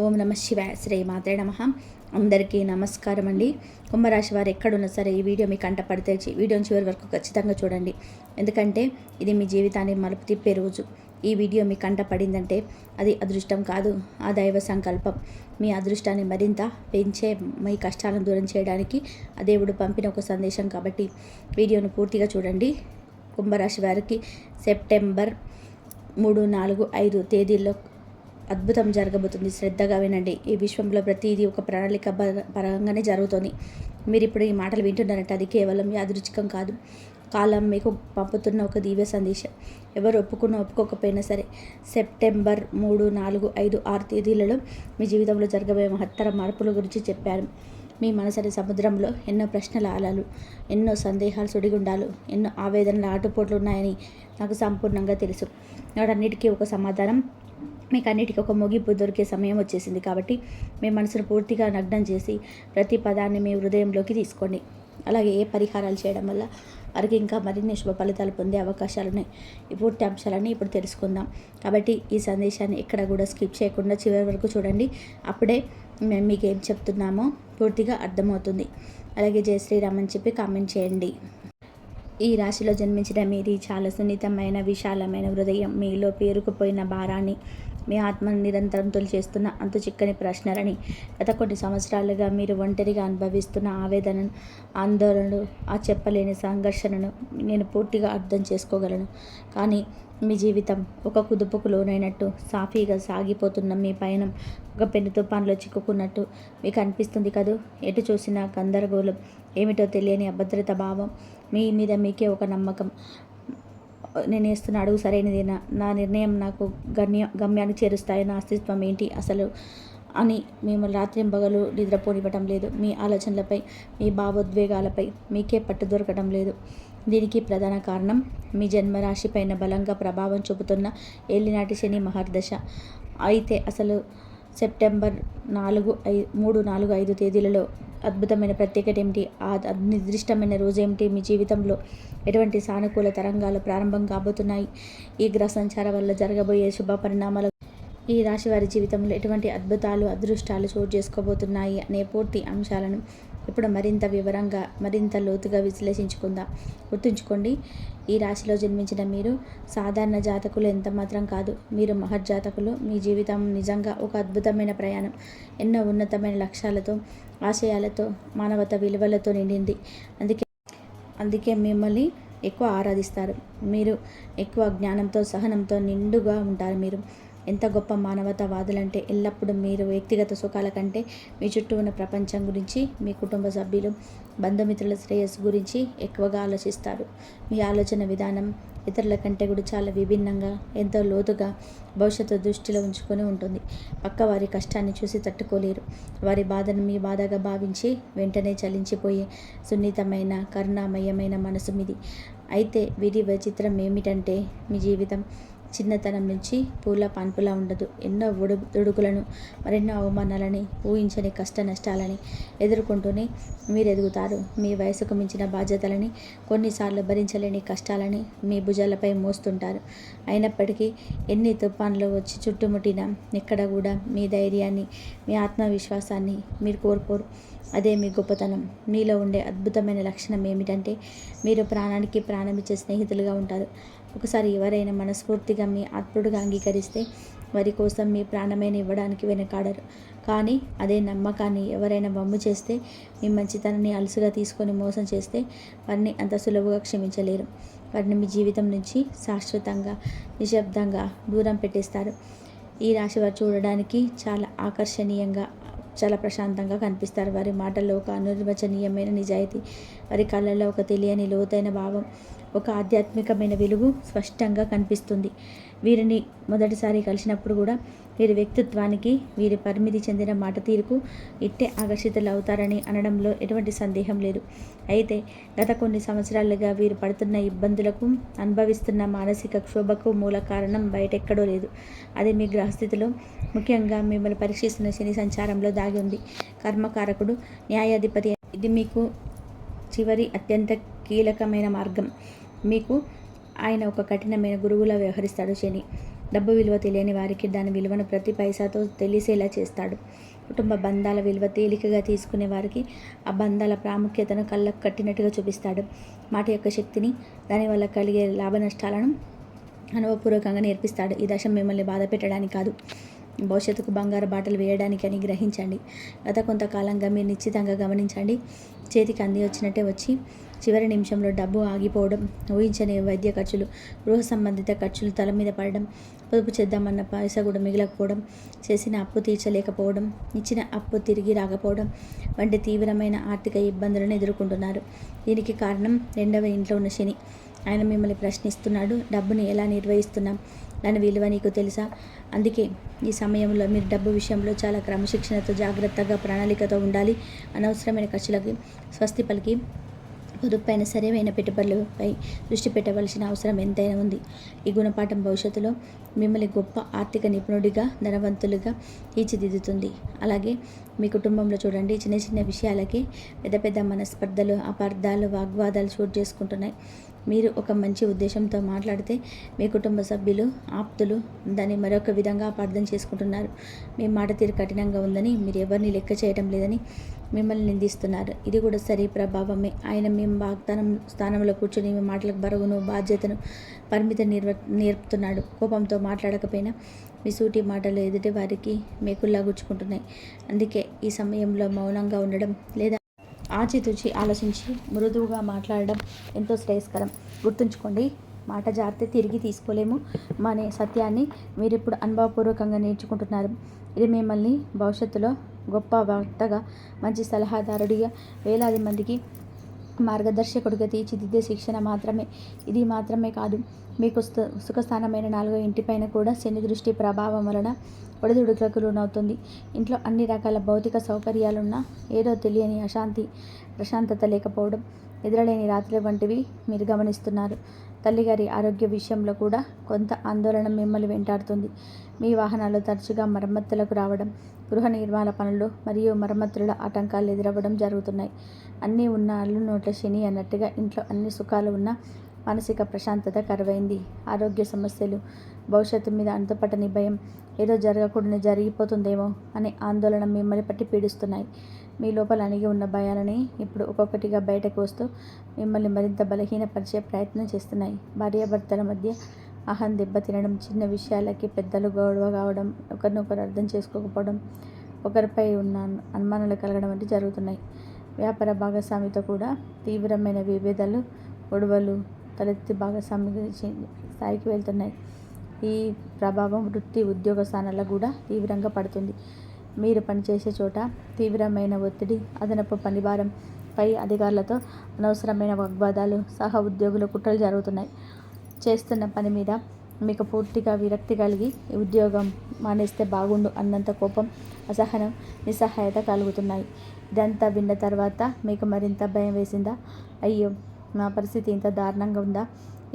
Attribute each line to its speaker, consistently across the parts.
Speaker 1: ఓం నమ శివాయ. శ్రీ మాత్రే నమః. అందరికీ నమస్కారం అండి. కుంభరాశి వారు ఎక్కడున్నా సరే ఈ వీడియో మీ కంట పడితే వీడియోని చివరి వరకు ఖచ్చితంగా చూడండి. ఎందుకంటే ఇది మీ జీవితాన్ని మలుపు తిప్పే రోజు. ఈ వీడియో మీ కంట పడిందంటే అది అదృష్టం కాదు, ఆ దైవ సంకల్పం. మీ అదృష్టాన్ని మరింత పెంచే, మీ కష్టాలను దూరం చేయడానికి ఆ దేవుడు పంపిన ఒక సందేశం. కాబట్టి వీడియోను పూర్తిగా చూడండి. కుంభరాశి వారికి సెప్టెంబర్ 3, 4, 5 తేదీల్లో అద్భుతం జరగబోతుంది. శ్రద్ధగా వినండి. ఈ విశ్వంలో ప్రతిదీ ఒక ప్రణాళిక పరంగానే జరుగుతుంది. మీరు ఇప్పుడు ఈ మాటలు వింటున్నారంటే అది కేవలం యాదృచ్ఛికం కాదు. కాలం మీకు పంపుతున్న ఒక దివ్య సందేశం. ఎవరు ఒప్పుకోకపోయినా సరే సెప్టెంబర్ 3, 4, 5, 6 తేదీలలో మీ జీవితంలో జరగబోయే మహత్తర మార్పుల గురించి చెప్పారు. మీ మనసరి సముద్రంలో ఎన్నో ప్రశ్నల అలలు, ఎన్నో సందేహాలు సుడిగుండాలు, ఎన్నో ఆవేదనల ఆటుపోట్లు ఉన్నాయని నాకు సంపూర్ణంగా తెలుసు. వాటన్నిటికీ ఒక సమాధానం, మీకు అన్నిటికీ ఒక ముగింపు దొరికే సమయం వచ్చేసింది. కాబట్టి మీ మనసును పూర్తిగా నగ్నం చేసి ప్రతి పదాన్ని మీ హృదయంలోకి తీసుకోండి. అలాగే ఏ పరిహారాలు చేయడం వల్ల వారికి ఇంకా మరిన్ని శుభ ఫలితాలు పొందే అవకాశాలు ఉన్నాయి. ఈ పూర్తి అంశాలన్నీ ఇప్పుడు తెలుసుకుందాం. కాబట్టి ఈ సందేశాన్ని ఎక్కడ కూడా స్కిప్ చేయకుండా చివరి వరకు చూడండి. అప్పుడే మేము మీకు ఏం చెప్తున్నామో పూర్తిగా అర్థమవుతుంది. అలాగే జై శ్రీరామ్ అని చెప్పి కామెంట్ చేయండి. ఈ రాశిలో జన్మించిన మీది చాలా సున్నితమైన, విశాలమైన హృదయం. మీలో పేరుకుపోయిన భారాన్ని, మీ ఆత్మను నిరంతరం తొలిచేస్తున్న అంతు చిక్కని ప్రశ్నలని, గత కొన్ని సంవత్సరాలుగా మీరు ఒంటరిగా అనుభవిస్తున్న ఆవేదనను, ఆందోళనలు, ఆ చెప్పలేని సంఘర్షణను నేను పూర్తిగా అర్థం చేసుకోగలను. కానీ మీ జీవితం ఒక కుదుపుకు లోనైనట్టు సాఫీగా సాగిపోతున్న మీ పయనం ఒక పెను తుఫాన్లో చిక్కుకున్నట్టు మీకు అనిపిస్తుంది కదూ. ఎటు చూసినా గందరగోళం, ఏమిటో తెలియని అభద్రత భావం, మీ మీద మీకే ఒక నమ్మకం. నేను వేస్తున్న అడుగు సరైనదేనా, నా నిర్ణయం నాకు గమ్యానికి చేరుస్తాయి, నా అస్తిత్వం ఏంటి అసలు అని మిమ్మల్ని రాత్రింబగలు నిద్రపోనివ్వటం లేదు. మీ ఆలోచనలపై, మీ భావోద్వేగాలపై మీకే పట్టు దొరకడం లేదు. దీనికి ప్రధాన కారణం మీ జన్మరాశి పైన బలంగా ప్రభావం చూపుతున్న ఏలినాటి శని మహర్దశ. అయితే అసలు సెప్టెంబర్ 3, 4, 5 తేదీలలో అద్భుతమైన ప్రత్యేకత ఏమిటి, ఆ నిర్దిష్టమైన రోజు ఏమిటి, మీ జీవితంలో ఎటువంటి సానుకూల తరంగాలు ప్రారంభం కాబోతున్నాయి, ఈ గ్రహ సంచారం వల్ల జరగబోయే శుభ పరిణామాలు, ఈ రాశి వారి జీవితంలో ఎటువంటి అద్భుతాలు, అదృష్టాలు చోటు చేసుకోబోతున్నాయి అనే పూర్తి అంశాలను ఇప్పుడు మరింత వివరంగా, మరింత లోతుగా విశ్లేషించుకుందాం. గుర్తుంచుకోండి, ఈ రాశిలో జన్మించిన మీరు సాధారణ జాతకులు ఎంత మాత్రం కాదు. మీరు మహర్జాతకులు. మీ జీవితం నిజంగా ఒక అద్భుతమైన ప్రయాణం. ఎన్నో ఉన్నతమైన లక్ష్యాలతో, ఆశయాలతో, మానవత విలువలతో నిండింది. అందుకే మిమ్మల్ని ఎక్కువ ఆరాధిస్తారు. మీరు ఎక్కువ జ్ఞానంతో, సహనంతో నిండుగా ఉంటారు. మీరు ఎంత గొప్ప మానవతావాదులంటే ఎల్లప్పుడూ మీరు వ్యక్తిగత సుఖాల కంటే మీ చుట్టూ ఉన్న ప్రపంచం గురించి, మీ కుటుంబ సభ్యులు, బంధుమిత్రుల శ్రేయస్సు గురించి ఎక్కువగా ఆలోచిస్తారు. మీ ఆలోచన విధానం ఇతరుల కంటే కూడా చాలా విభిన్నంగా, ఎంతో లోతుగా భవిష్యత్తు దృష్టిలో ఉంచుకొని ఉంటుంది. పక్క వారి కష్టాన్ని చూసి తట్టుకోలేరు. వారి బాధను మీ బాధగా భావించి వెంటనే చలించిపోయే సున్నితమైన, కరుణామయమైన మనసు మీది. అయితే విధి విచిత్రం ఏమిటంటే మీ జీవితం చిన్నతనం నుంచి పూల పాన్పులా ఉండదు. ఎన్నో ఒడుగులను, మరెన్నో అవమానాలని, ఊహించని కష్ట నష్టాలని ఎదుర్కొంటూనే మీరు ఎదుగుతారు. మీ వయసుకు మించిన బాధ్యతలని, కొన్నిసార్లు భరించలేని కష్టాలని మీ భుజాలపై మోస్తుంటారు. అయినప్పటికీ ఎన్ని తుఫాన్లు వచ్చి చుట్టుముట్టినా ఎక్కడ కూడా మీ ధైర్యాన్ని, మీ ఆత్మవిశ్వాసాన్ని మీరు కోల్పోరు. అదే మీ గొప్పతనం. మీలో ఉండే అద్భుతమైన లక్షణం ఏమిటంటే మీరు ప్రాణానికి ప్రాణమిచ్చే స్నేహితులుగా ఉంటారు. ఒకసారి ఎవరైనా మనస్ఫూర్తిగా మీ ఆత్ముడుగా అంగీకరిస్తే వారి కోసం మీ ప్రాణమైన ఇవ్వడానికి వెనకాడరు. కానీ అదే నమ్మకాన్ని ఎవరైనా వమ్ము చేస్తే, మీ మంచితనాన్ని అలుసుగా తీసుకొని మోసం చేస్తే వారిని అంత సులువుగా క్షమించలేరు. వారిని మీ జీవితం నుంచి శాశ్వతంగా, నిశ్శబ్దంగా దూరం పెట్టేస్తారు. ఈ రాశి వారు చూడడానికి చాలా ఆకర్షణీయంగా, చాలా ప్రశాంతంగా కనిపిస్తారు. వారి మాటల్లో ఒక అనిర్వచనీయమైన నిజాయితీ, వారి కళ్ళల్లో ఒక తెలియని లోతైన భావం, ఒక ఆధ్యాత్మికమైన వెలుగు స్పష్టంగా కనిపిస్తుంది. వీరిని మొదటిసారి కలిసినప్పుడు కూడా వీరి వ్యక్తిత్వానికి, వీరి పరిమితి చెందిన మాట తీరుకు ఇట్టే ఆకర్షితులు అవుతారని అనడంలో ఎటువంటి సందేహం లేదు. అయితే గత కొన్ని సంవత్సరాలుగా వీరు పడుతున్న ఇబ్బందులకు, అనుభవిస్తున్న మానసిక క్షోభకు మూల కారణం బయటెక్కడో లేదు. అది మీ గ్రహస్థితిలో, ముఖ్యంగా మిమ్మల్ని పరీక్షిస్తున్న శని సంచారంలో దాగి ఉంది. కర్మకారకుడు, న్యాయాధిపతి. ఇది మీకు చివరి అత్యంత కీలకమైన మార్గం. మీకు ఆయన ఒక కఠినమైన గురువులా వ్యవహరిస్తాడు శని. డబ్బు విలువ తెలియని వారికి దాని విలువను ప్రతి పైసాతో తెలిసేలా చేస్తాడు. కుటుంబ బంధాల విలువ తేలికగా తీసుకునే వారికి ఆ బంధాల ప్రాముఖ్యతను కళ్ళకు కట్టినట్టుగా చూపిస్తాడు. మాట యొక్క శక్తిని, దానివల్ల కలిగే లాభ నష్టాలను అనుభవపూర్వకంగా నేర్పిస్తాడు. ఈ దశ మిమ్మల్ని బాధ పెట్టడానికి కాదు, భవిష్యత్తుకు బంగారు బాటలు వేయడానికి అని గ్రహించండి. గత కొంతకాలంగా మీరు నిశ్చితంగా గమనించండి. చేతికి అంది వచ్చినట్టే వచ్చి చివరి నిమిషంలో డబ్బు ఆగిపోవడం, ఊహించని వైద్య ఖర్చులు, గృహ సంబంధిత ఖర్చులు తల మీద పడడం, పొదుపు చేద్దామన్న పైసా కూడా మిగలకపోవడం, చేసిన అప్పు తీర్చలేకపోవడం, ఇచ్చిన అప్పు తిరిగి రాకపోవడం వంటి తీవ్రమైన ఆర్థిక ఇబ్బందులను ఎదుర్కొంటున్నారు. దీనికి కారణం 2వ ఇంట్లో ఉన్న శని. ఆయన మిమ్మల్ని ప్రశ్నిస్తున్నాడు, డబ్బుని ఎలా నిర్వహిస్తున్నాం, దాని విలువ నీకు తెలుసా? అందుకే ఈ సమయంలో మీరు డబ్బు విషయంలో చాలా క్రమశిక్షణతో, జాగ్రత్తగా, ప్రణాళికతో ఉండాలి. అనవసరమైన ఖర్చులకి స్వస్తి పలికి పొదుపైన సరైన పెట్టుబడులపై దృష్టి పెట్టవలసిన అవసరం ఎంతైనా ఉంది. ఈ గుణపాఠం భవిష్యత్తులో మిమ్మల్ని గొప్ప ఆర్థిక నిపుణుడిగా, ధనవంతులుగా తీర్చిదిద్దుతుంది. అలాగే మీ కుటుంబంలో చూడండి, చిన్న చిన్న విషయాలకి పెద్ద పెద్ద మనస్పర్ధలు, అపార్థాలు, వాగ్వాదాలు చోటు చేసుకుంటున్నాయి. మీరు ఒక మంచి ఉద్దేశంతో మాట్లాడితే మీ కుటుంబ సభ్యులు, ఆప్తులు దాన్ని మరొక విధంగా అపార్థం చేసుకుంటున్నారు. మీ మాట తీరు కఠినంగా ఉందని, మీరు ఎవరిని లెక్క చేయడం లేదని మిమ్మల్ని నిందిస్తున్నారు. ఇది కూడా సరి ప్రభావమే. ఆయన మీ వాగ్దానం స్థానంలో కూర్చొని మీ మాటలకు బరువును, బాధ్యతను, పరిమితి నేర్పుతున్నాడు. కోపంతో మాట్లాడకపోయినా మీ సూటి మాటలు ఎదుటి వారికి మేకుల్లా గుచ్చుకుంటున్నాయి. అందుకే ఈ సమయంలో మౌనంగా ఉండడం లేదా ఆచితూచి ఆలోచించి మృదువుగా మాట్లాడడం ఎంతో శ్రేయస్కరం. గుర్తుంచుకోండి, మాట జారితే తిరిగి తీసుకోలేము అనే సత్యాన్ని మీరు ఇప్పుడు అనుభవపూర్వకంగా నేర్చుకుంటున్నారు. ఇది మిమ్మల్ని భవిష్యత్తులో గొప్ప వక్తగా, మంచి సలహాదారుడిగా, వేలాది మందికి మార్గదర్శకుడిగా తీర్చిదిద్దే శిక్షణ మాత్రమే. ఇది మాత్రమే కాదు, మీకు సుఖస్థానమైన 4వ ఇంటిపైన కూడా శని దృష్టి ప్రభావం వలన ఒడిదుడుకులకు లోనవుతుంది. ఇంట్లో అన్ని రకాల భౌతిక సౌకర్యాలున్నా ఏదో తెలియని అశాంతి, ప్రశాంతత లేకపోవడం, నిద్రలేని రాత్రి వంటివి మీరు గమనిస్తున్నారు. తల్లిగారి ఆరోగ్య విషయంలో కూడా కొంత ఆందోళన మిమ్మల్ని వెంటాడుతుంది. మీ వాహనాలు తరచుగా మరమ్మతులకు రావడం, గృహ నిర్మాణ పనులు మరియు మరమ్మతుల ఆటంకాలు ఎదురవ్వడం జరుగుతున్నాయి. అన్నీ ఉన్న అల్లు నోట్ల శని అన్నట్టుగా ఇంట్లో అన్ని సుఖాలు ఉన్నా మానసిక ప్రశాంతత కరువైంది. ఆరోగ్య సమస్యలు, భవిష్యత్తు మీద అంతుపట్టని భయం, ఏదో జరగకూడని జరిగిపోతుందేమో అనే ఆందోళన మిమ్మల్ని పట్టి పీడిస్తున్నాయి. మీ లోపల అణిగి ఉన్న భయాలని ఇప్పుడు ఒక్కొక్కటిగా బయటకు వస్తూ మిమ్మల్ని మరింత బలహీనపరిచే ప్రయత్నం చేస్తున్నాయి. భార్యాభర్తల మధ్య అహం దెబ్బతినడం, చిన్న విషయాలకి పెద్దలు గొడవ కావడం, ఒకరినొకరు అర్థం చేసుకోకపోవడం, ఒకరిపై ఉన్న అనుమానాలు కలగడం వంటి జరుగుతున్నాయి. వ్యాపార భాగస్వామితో కూడా తీవ్రమైన విభేదాలు, గొడవలు తలెత్తి భాగస్వామి స్థాయికి వెళ్తున్నాయి. ఈ ప్రభావం వృత్తి, ఉద్యోగ స్థానాల్లో కూడా తీవ్రంగా పడుతుంది. మీరు పనిచేసే చోట తీవ్రమైన ఒత్తిడి, అదనపు పనిభారం, పై అధికారులతో అనవసరమైన వాగ్వాదాలు, సహ ఉద్యోగుల కుట్రలు జరుగుతున్నాయి. చేస్తున్న పని మీద మీకు పూర్తిగా విరక్తి కలిగి ఈ ఉద్యోగం మానేస్తే బాగుండు అన్నంత కోపం, అసహనం, నిస్సహాయత కలుగుతున్నాయి. ఇదంతా విన్న తర్వాత మీకు మరింత భయం వేసిందా? అయ్యో, నా పరిస్థితి ఇంత దారుణంగా ఉందా?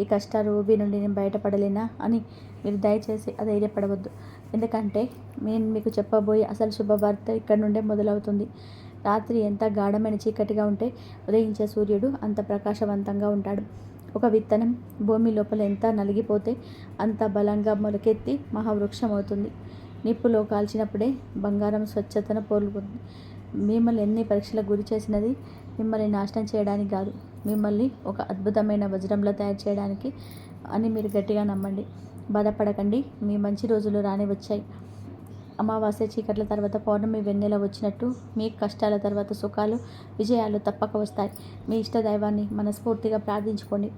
Speaker 1: ఈ కష్టాలు ఊబి నుండి నేను బయటపడలేనా అని మీరు దయచేసి అధైర్యపడవద్దు. ఎందుకంటే నేను మీకు చెప్పబోయే అసలు శుభవార్త ఇక్కడ నుండే మొదలవుతుంది. రాత్రి ఎంత గాఢమైన చీకటిగా ఉంటే ఉదయించే సూర్యుడు అంత ప్రకాశవంతంగా ఉంటాడు. ఒక విత్తనం భూమి లోపల ఎంత నలిగిపోతే అంత బలంగా మొలకెత్తి మహావృక్షం అవుతుంది. నిప్పులో కాల్చినప్పుడే బంగారం స్వచ్ఛతను పోలుకుంది. మిమ్మల్ని ఎన్ని పరీక్షలకు గురి చేసినది మిమ్మల్ని నాశనం చేయడానికి కాదు, మిమ్మల్ని ఒక అద్భుతమైన వజ్రంలో తయారు చేయడానికి అని మీరు గట్టిగా నమ్మండి. బాధపడకండి, మీ మంచి రోజులు రాని వచ్చాయి. అమావాస్య చీకట్ల తర్వాత పౌర్ణమి వెన్నెల వచ్చినట్టు మీ కష్టాల తర్వాత సుఖాలు, విజయాలు తప్పక వస్తాయి. మీ ఇష్ట దైవాన్ని మనస్ఫూర్తిగా ప్రార్థించుకోండి.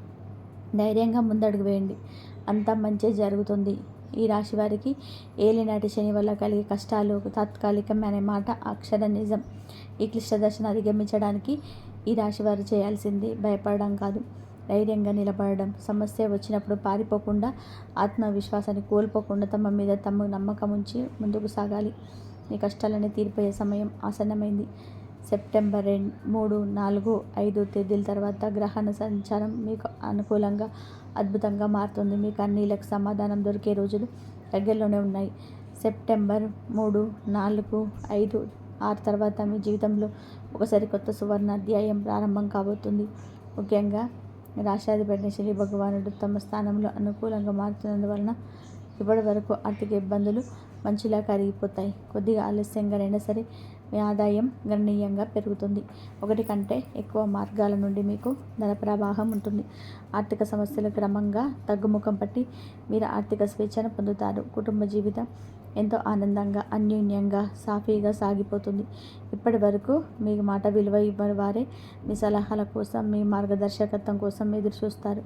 Speaker 1: ధైర్యంగా ముందడుగు వేయండి. అంతా మంచి జరుగుతుంది. ఈ రాశి వారికి ఏలినాటి శని వల్ల కలిగే కష్టాలు తాత్కాలికమే అనే మాట అక్షర నిజం. ఈ క్లిష్ట దశను అధిగమించడానికి ఈ రాశి వారు చేయాల్సింది భయపడడం కాదు, ధైర్యంగా నిలబడడం. సమస్య వచ్చినప్పుడు పారిపోకుండా, ఆత్మవిశ్వాసాన్ని కోల్పోకుండా తమ మీద తమ నమ్మకం ఉంచి ముందుకు సాగాలి. మీ కష్టాలన్నీ తీరిపోయే సమయం ఆసన్నమైంది. సెప్టెంబర్ 3, 4, 5 తేదీల తర్వాత గ్రహణ సంచారం మీకు అనుకూలంగా, అద్భుతంగా మారుతుంది. మీ కన్నీళ్ళకు సమాధానం దొరికే రోజులు దగ్గరలోనే ఉన్నాయి. సెప్టెంబర్ 3, 4, 5, 6 తర్వాత మీ జీవితంలో ఒకసారి కొత్త సువర్ణ అధ్యాయం ప్రారంభం కాబోతుంది. ముఖ్యంగా రాష్ట్రాధిపతి శని భగవానుడు తమ స్థానంలో అనుకూలంగా మారుతున్నందువలన ఇప్పటి వరకు ఆర్థిక ఇబ్బందులు మంచులా కరిగిపోతాయి. కొద్దిగా ఆలస్యంగానైనా సరే మీ ఆదాయం గణనీయంగా పెరుగుతుంది. ఒకటి కంటే ఎక్కువ మార్గాల నుండి మీకు ధన ప్రవాహం ఉంటుంది. ఆర్థిక సమస్యలు క్రమంగా తగ్గుముఖం పట్టి మీరు ఆర్థిక స్వేచ్ఛను పొందుతారు. కుటుంబ జీవితం ఎంతో ఆనందంగా, అన్యోన్యంగా, సాఫీగా సాగిపోతుంది. ఇప్పటి వరకు మీకు మాట విలువ ఇవ్వని వారే మీ సలహాల కోసం, మీ మార్గదర్శకత్వం కోసం ఎదురు చూస్తారు.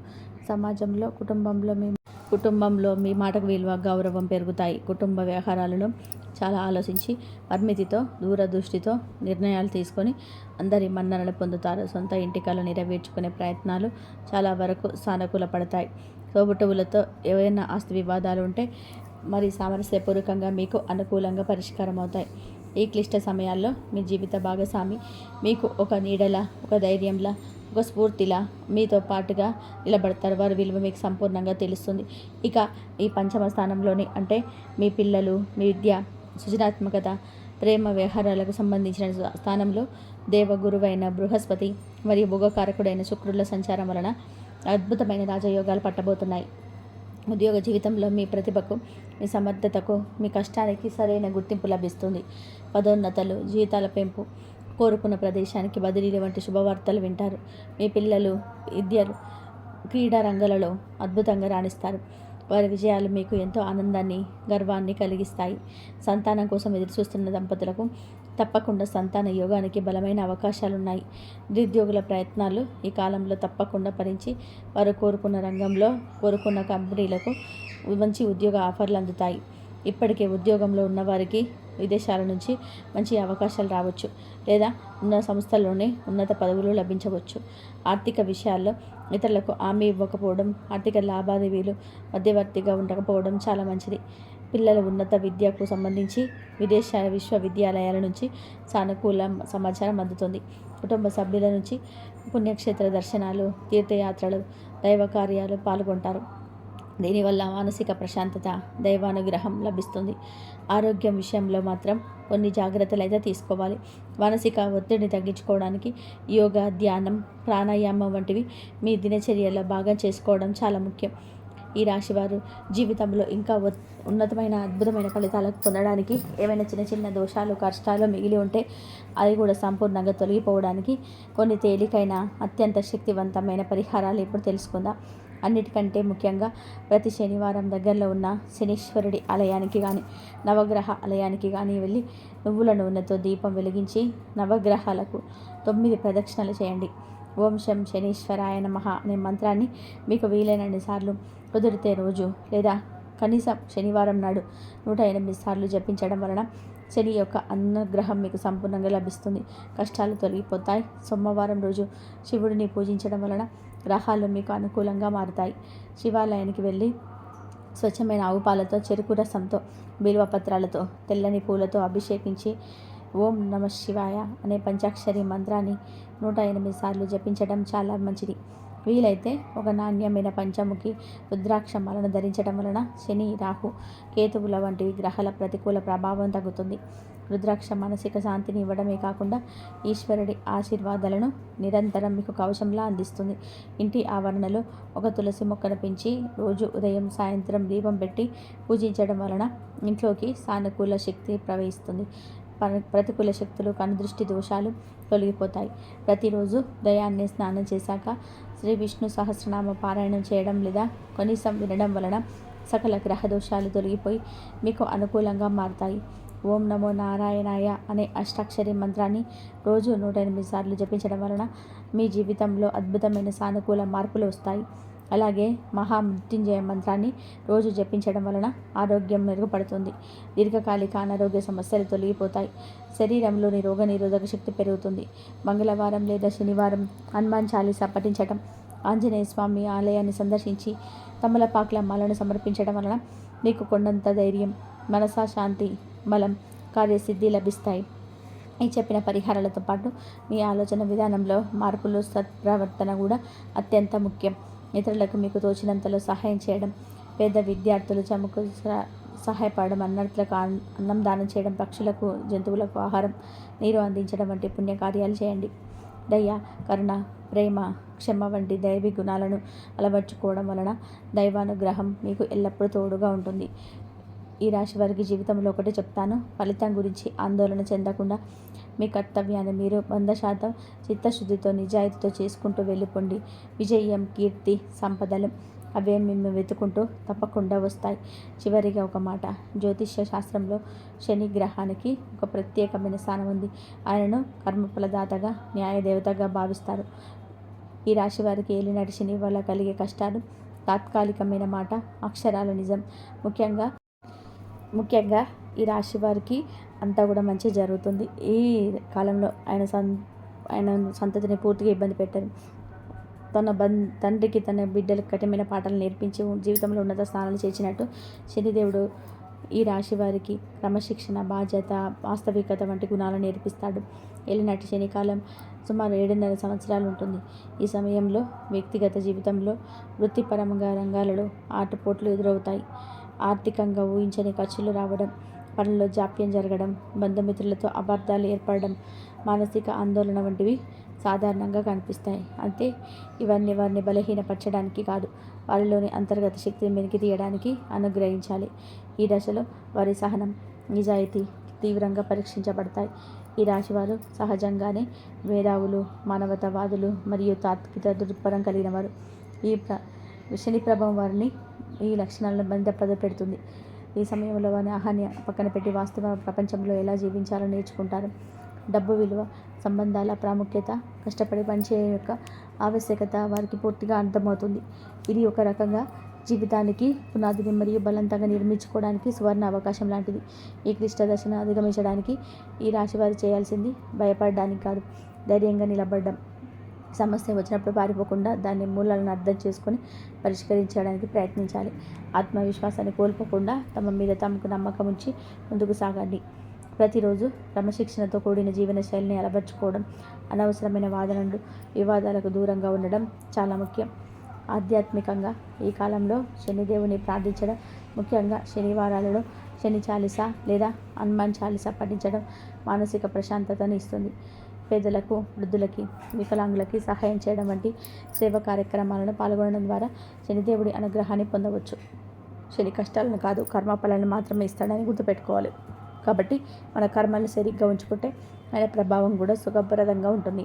Speaker 1: సమాజంలో, కుటుంబంలో మీ మాటకు విలువ, గౌరవం పెరుగుతాయి. కుటుంబ వ్యవహారాలను చాలా ఆలోచించి, పరిమితితో, దూరదృష్టితో నిర్ణయాలు తీసుకొని అందరి మన్ననలు పొందుతారు. సొంత ఇంటి కల నెరవేర్చుకునే ప్రయత్నాలు చాలా వరకు సానుకూల పడతాయి. తోబుట్టువులతో ఏవైనా ఆస్తి వివాదాలు ఉంటే మరి సామరస్యపూర్వకంగా మీకు అనుకూలంగా పరిష్కారం అవుతాయి. ఈ క్లిష్ట సమయాల్లో మీ జీవిత భాగస్వామి మీకు ఒక నీడలా, ఒక ధైర్యంలా, ఒక స్ఫూర్తిలా మీతో పాటుగా నిలబడతారు. వారి విలువ మీకు సంపూర్ణంగా తెలుస్తుంది. ఇక ఈ పంచమ స్థానంలోని అంటే మీ పిల్లలు, మీ విద్య, సృజనాత్మకత, ప్రేమ వ్యవహారాలకు సంబంధించిన స్థానంలో దేవగురువైన బృహస్పతి మరియు భోగకారకుడైన శుక్రుల సంచారం వలన అద్భుతమైన రాజయోగాలు పట్టబోతున్నాయి. ఉద్యోగ జీవితంలో మీ ప్రతిభకు, మీ సమర్థతకు, మీ కష్టానికి సరైన గుర్తింపు లభిస్తుంది. పదోన్నతలు, జీతాల పెంపు, కోరుకున్న ప్రదేశానికి బదిలీలు వంటి శుభవార్తలు వింటారు. మీ పిల్లలు విద్యలు, క్రీడా రంగాలలో అద్భుతంగా రాణిస్తారు. వారి విజయాలు మీకు ఎంతో ఆనందాన్ని, గర్వాన్ని కలిగిస్తాయి. సంతానం కోసం ఎదురుచూస్తున్న దంపతులకు తప్పకుండా సంతాన యోగానికి బలమైన అవకాశాలున్నాయి. నిరుద్యోగుల ప్రయత్నాలు ఈ కాలంలో తప్పకుండా ఫలించి వారు కోరుకున్న రంగంలో, కోరుకున్న కంపెనీలకు మంచి ఉద్యోగ ఆఫర్లు అందుతాయి. ఇప్పటికే ఉద్యోగంలో ఉన్నవారికి విదేశాల నుంచి మంచి అవకాశాలు రావచ్చు, లేదా ఉన్న సంస్థల్లోనే ఉన్నత పదవులు లభించవచ్చు. ఆర్థిక విషయాల్లో ఇతరులకు హామీ ఇవ్వకపోవడం, ఆర్థిక లావాదేవీలు మధ్యవర్తిగా ఉండకపోవడం చాలా మంచిది. పిల్లల ఉన్నత విద్యకు సంబంధించి విశ్వవిద్యాలయాల నుంచి సానుకూల సమాచారం అందుతుంది. కుటుంబ సభ్యుల నుంచి పుణ్యక్షేత్ర దర్శనాలు, తీర్థయాత్రలు, దైవ కార్యాలు పాల్గొంటారు. దీనివల్ల మానసిక ప్రశాంతత, దైవానుగ్రహం లభిస్తుంది. ఆరోగ్యం విషయంలో మాత్రం కొన్ని జాగ్రత్తలు అయితే తీసుకోవాలి. మానసిక ఒత్తిడిని తగ్గించుకోవడానికి యోగా, ధ్యానం, ప్రాణాయామం వంటివి మీ దినచర్యలో భాగం చేసుకోవడం చాలా ముఖ్యం. ఈ రాశివారు జీవితంలో ఇంకా ఉన్నతమైన, అద్భుతమైన ఫలితాలకు పొందడానికి ఏవైనా చిన్న చిన్న దోషాలు, కష్టాలు మిగిలి ఉంటే అది కూడా సంపూర్ణంగా తొలగిపోవడానికి కొన్ని తేలికైన, అత్యంత శక్తివంతమైన పరిహారాలు ఇప్పుడు తెలుసుకుందాం. అన్నిటికంటే ముఖ్యంగా ప్రతి శనివారం దగ్గరలో ఉన్న శనీశ్వరుడి ఆలయానికి కానీ, నవగ్రహ ఆలయానికి కానీ వెళ్ళి నువ్వుల నూనెతో దీపం వెలిగించి నవగ్రహాలకు 9 ప్రదక్షిణలు చేయండి. ఓం శం శనీశ్వరాయ నమః అనే మంత్రాన్ని మీకు వీలైనన్ని సార్లు, కుదిరితే రోజు లేదా కనీసం శనివారం నాడు 108 సార్లు జపించడం వలన శని యొక్క అనుగ్రహం మీకు సంపూర్ణంగా లభిస్తుంది. కష్టాలు తొలగిపోతాయి. సోమవారం రోజు శివుడిని పూజించడం వలన గ్రహాలు మీకు అనుకూలంగా మారుతాయి. శివాలయానికి వెళ్ళి స్వచ్ఛమైన ఆవు పాలతో, చెరుకు రసంతో, బిల్వపత్రాలతో, తెల్లని పూలతో అభిషేకించి ఓం నమ శివాయ అనే పంచాక్షరి మంత్రాన్ని 108 సార్లు జపించడం చాలా మంచిది. వీలైతే ఒక నాణ్యమైన పంచముఖి రుద్రాక్ష మాలను ధరించడం వలన శని, రాహు, కేతువుల వంటి గ్రహాల ప్రతికూల ప్రభావం తగ్గుతుంది. రుద్రాక్ష మానసిక శాంతిని ఇవ్వడమే కాకుండా ఈశ్వరుడి ఆశీర్వాదాలను నిరంతరం మీకు కవచంలా అందిస్తుంది. ఇంటి ఆవరణలో ఒక తులసి మొక్కను పెంచి రోజు ఉదయం, సాయంత్రం దీపం పెట్టి పూజించడం వలన ఇంట్లోకి సానుకూల శక్తి ప్రవహిస్తుంది. ప్రతికూల శక్తులు, కనుదృష్టి దోషాలు తొలగిపోతాయి. ప్రతిరోజు ఉదయాన్నే స్నానం చేశాక శ్రీ విష్ణు సహస్రనామ పారాయణం చేయడం లేదా కనీసం వినడం వలన సకల గ్రహ దోషాలు తొలగిపోయి మీకు అనుకూలంగా మారుతాయి. ఓం నమో నారాయణాయ అనే అష్టాక్షరి మంత్రాన్ని రోజు 108 సార్లు జపించడం వలన మీ జీవితంలో అద్భుతమైన సానుకూల మార్పులు వస్తాయి. అలాగే మహామృత్యుంజయ మంత్రాన్ని రోజు జపించడం వలన ఆరోగ్యం మెరుగుపడుతుంది. దీర్ఘకాలిక అనారోగ్య సమస్యలు తొలగిపోతాయి. శరీరంలోని రోగనిరోధక శక్తి పెరుగుతుంది. మంగళవారం లేదా శనివారం హనుమాన్ చాలీసా పఠించడం, ఆంజనేయ స్వామి ఆలయాన్ని సందర్శించి తమలపాకుల మాలను సమర్పించడం వలన మీకు కొండంత ధైర్యం, మనసా శాంతి, బలం, కార్యసిద్ధి లభిస్తాయి. ఈ చెప్పిన పరిహారాలతో పాటు మీ ఆలోచన విధానంలో మార్పులు, సత్ప్రవర్తన కూడా అత్యంత ముఖ్యం. ఇతరులకు మీకు తోచినంతలో సహాయం చేయడం, పేద విద్యార్థులు చముకు సహాయపడడం, అన్నట్లకు అన్నం దానం చేయడం, పక్షులకు, జంతువులకు ఆహారం, నీరు అందించడం వంటి పుణ్యకార్యాలు చేయండి. దయ, కరుణ, ప్రేమ, క్షమ వంటి దైవీ గుణాలను అలవర్చుకోవడం వలన దైవానుగ్రహం మీకు ఎల్లప్పుడూ తోడుగా ఉంటుంది. ఈ రాశి వారికి జీవితంలో ఒకటి చెప్తాను, ఫలితం గురించి ఆందోళన చెందకుండా మీ కర్తవ్యాన్ని మీరు 100% చిత్తశుద్ధితో నిజాయితీతో చేసుకుంటూ వెళ్ళిపోండి. విజయం, కీర్తి, సంపదలు అవే మేము వెతుకుంటూ తప్పకుండా వస్తాయి. చివరిగా ఒక మాట, జ్యోతిష్య శాస్త్రంలో శని గ్రహానికి ఒక ప్రత్యేకమైన స్థానం ఉంది. ఆయనను కర్మఫలదాతగా, న్యాయదేవతగా భావిస్తారు. ఈ రాశి వారికి ఏలినాటి శని వల్ల కలిగే కష్టాలు తాత్కాలికమైన మాట, అక్షరాల నిజం. ముఖ్యంగా ఈ రాశి వారికి అంతా కూడా మంచి జరుగుతుంది. ఈ కాలంలో ఆయన సంతతిని పూర్తిగా ఇబ్బంది పెట్టారు. తండ్రికి తన బిడ్డలకు కఠినమైన పాఠాలు నేర్పించి జీవితంలో ఉన్నత స్థానాలు చేర్చినట్టు శనిదేవుడు ఈ రాశి వారికి క్రమశిక్షణ, బాధ్యత, వాస్తవికత వంటి గుణాలను నేర్పిస్తాడు. ఏలినాటి శనికాలం సుమారు 7.5 సంవత్సరాలు ఉంటుంది. ఈ సమయంలో వ్యక్తిగత జీవితంలో, వృత్తిపరంగా రంగాలలో ఆటుపోట్లు ఎదురవుతాయి. ఆర్థికంగా ఊహించని ఖర్చులు రావడం, పనుల్లో జాప్యం జరగడం, బంధుమిత్రులతో అపార్థాలు ఏర్పడడం, మానసిక ఆందోళన వంటివి సాధారణంగా కనిపిస్తాయి. అయితే ఇవన్నీ వారిని బలహీనపరచడానికి కాదు, వారిలోని అంతర్గత శక్తిని వెలికి తీయడానికి అనుగ్రహించాలి. ఈ దశలో వారి సహనం, నిజాయితీ తీవ్రంగా పరీక్షించబడతాయి. ఈ రాశివారు సహజంగానే మేధావులు, మానవతావాదులు మరియు తాత్విక దృక్పథం కలిగిన వారు. శని ప్రభావం వారిని ఈ లక్షణాలను బంధపెడుతుంది. ఈ సమయంలో వారిని ఆహాన్ని పక్కన పెట్టి వాస్తవ ప్రపంచంలో ఎలా జీవించాలో నేర్చుకుంటారు. డబ్బు విలువ, సంబంధాల ప్రాముఖ్యత, కష్టపడి పనిచేయ యొక్క ఆవశ్యకత వారికి పూర్తిగా అర్థమవుతుంది. ఇది ఒక రకంగా జీవితానికి పునాదిని మరియు బలంతంగా నిర్మించుకోవడానికి సువర్ణ అవకాశం లాంటిది. ఈ క్లిష్ట దశను అధిగమించడానికి ఈ రాశి వారు చేయాల్సింది భయపడడానికి కాదు, ధైర్యంగా నిలబడడం. సమస్య వచ్చినప్పుడు పారిపోకుండా దాని మూలాలను అర్థం చేసుకొని పరిష్కరించడానికి ప్రయత్నించాలి. ఆత్మవిశ్వాసాన్ని కోల్పోకుండా తమ మీద తమకు నమ్మకం ఉంచి ముందుకు సాగండి. ప్రతిరోజు క్రమశిక్షణతో కూడిన జీవన శైలిని అలవర్చుకోవడం, అనవసరమైన వాదనలు, వివాదాలకు దూరంగా ఉండడం చాలా ముఖ్యం. ఆధ్యాత్మికంగా ఈ కాలంలో శనిదేవుని ప్రార్థించడం, ముఖ్యంగా శనివారాలలో శని చాలీసా లేదా హనుమాన్ చాలీసా పఠించడం మానసిక ప్రశాంతతను ఇస్తుంది. పేదలకు, వృద్ధులకి, వికలాంగులకి సహాయం చేయడం వంటి సేవా కార్యక్రమాలను పాల్గొనడం ద్వారా శనిదేవుడి అనుగ్రహాన్ని పొందవచ్చు. శని కష్టాలను కాదు, కర్మఫలాలను మాత్రమే ఇస్తాడని గుర్తుపెట్టుకోవాలి. కాబట్టి మన కర్మలను సరిగ్గా ఉంచుకుంటే ఆయన ప్రభావం కూడా సుఖప్రదంగా ఉంటుంది.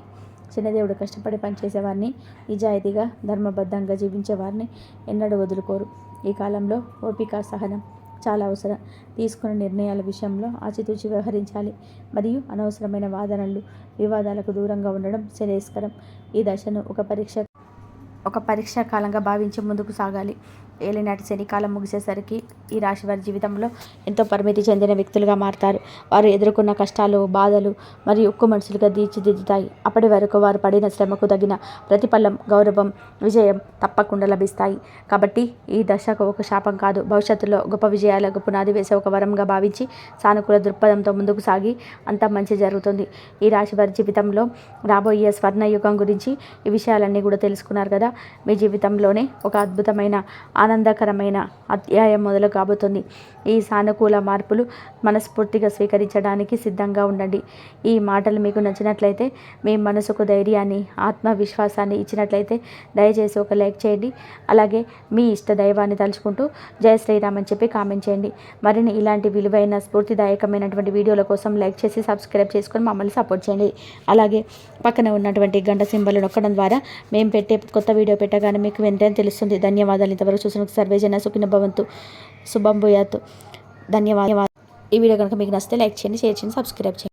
Speaker 1: శనిదేవుడు కష్టపడి పనిచేసేవారిని, నిజాయితీగా, ధర్మబద్ధంగా జీవించేవారిని ఎన్నడూ వదులుకోరు. ఈ కాలంలో ఓపిక, సహనం చాలా అవసరం. తీసుకున్న నిర్ణయాల విషయంలో ఆచితూచి వ్యవహరించాలి మరియు అనవసరమైన వాదనలు, వివాదాలకు దూరంగా ఉండడం శ్రేయస్కరం. ఈ దశను ఒక పరీక్షా కాలంగా భావించి ముందుకు సాగాలి. ఏలినాటి శనికాలం ముగిసేసరికి ఈ రాశి వారి జీవితంలో ఎంతో పరిమితి చెందిన వ్యక్తులుగా మారతారు. వారు ఎదుర్కొన్న కష్టాలు, బాధలు మరియు ఉక్కు మనుషులుగా తీర్చిదిద్దుతాయి. అప్పటి వరకు వారు పడిన శ్రమకు తగిన ప్రతిఫలం, గౌరవం, విజయం తప్పకుండా లభిస్తాయి. కాబట్టి ఈ దశకు ఒక శాపం కాదు, భవిష్యత్తులో గొప్ప విజయాలకు పునాది వేసే ఒక వరంగా భావించి సానుకూల దృక్పథంతో ముందుకు సాగి అంతా మంచి జరుగుతుంది. ఈ రాశి వారి జీవితంలో రాబోయే స్వర్ణయుగం గురించి ఈ విషయాలన్నీ కూడా తెలుసుకున్నారు కదా. మీ జీవితంలోనే ఒక అద్భుతమైన, ఆనందకరమైన అధ్యాయం మొదలు కాబోతుంది. ఈ సానుకూల మార్పులు మనస్ఫూర్తిగా స్వీకరించడానికి సిద్ధంగా ఉండండి. ఈ మాటలు మీకు నచ్చినట్లయితే, మీ మనసుకు ధైర్యాన్ని, ఆత్మవిశ్వాసాన్ని ఇచ్చినట్లయితే దయచేసి ఒక లైక్ చేయండి. అలాగే మీ ఇష్ట దైవాన్ని తలుచుకుంటూ జై శ్రీరామ్ అని చెప్పి కామెంట్ చేయండి. మరిన్ని ఇలాంటి విలువైన స్ఫూర్తిదాయకమైనటువంటి వీడియోల కోసం లైక్ చేసి సబ్స్క్రైబ్ చేసుకొని మమ్మల్ని సపోర్ట్ చేయండి. అలాగే పక్కన ఉన్నటువంటి గంట సింబల్ నొక్కడం ద్వారా మేము పెట్టే కొత్త వీడియో పెట్టగానే మీకు వెంటనే తెలుస్తుంది. ధన్యవాదాలు. ఇంతవరకు చూసిన సర్వేజన సుఖిన భవంతు, శుభం భూయాత్. ధన్యవాదాలు. ఈ వీడియో కనుక మీకు నచ్చితే లైక్ చేయండి, షేర్ చేయండి, సబ్స్క్రైబ్ చేయండి.